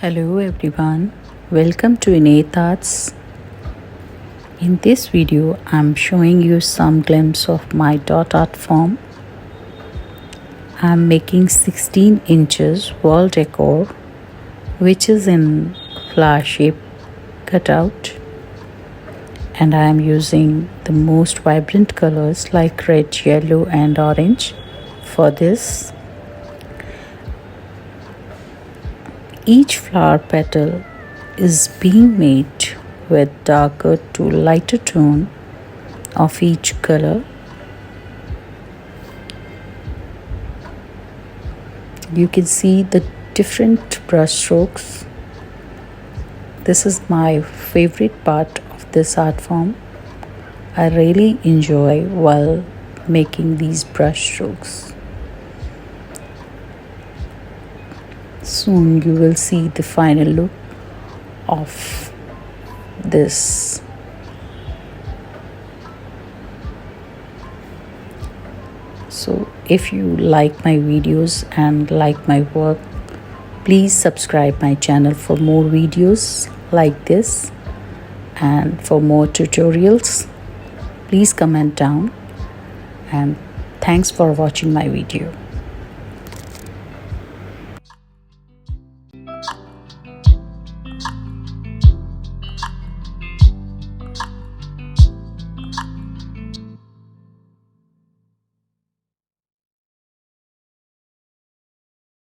Hello everyone, welcome to Innate Arts. In this video, I'm showing you some glimpse of my dot art form. I'm making 16 inches wall decor, which is in flower shape cutout, and I'm using the most vibrant colors like red, yellow and orange for this. Each flower petal is being made with darker to lighter tone of each color. You can see the different brush strokes. This is my favorite part of this art form. I really enjoy while making these brush strokes. Soon you will see the final look of this. So if you like my videos and like my work, please subscribe my channel for more videos like this, and for more tutorials please comment down, and thanks for watching my video.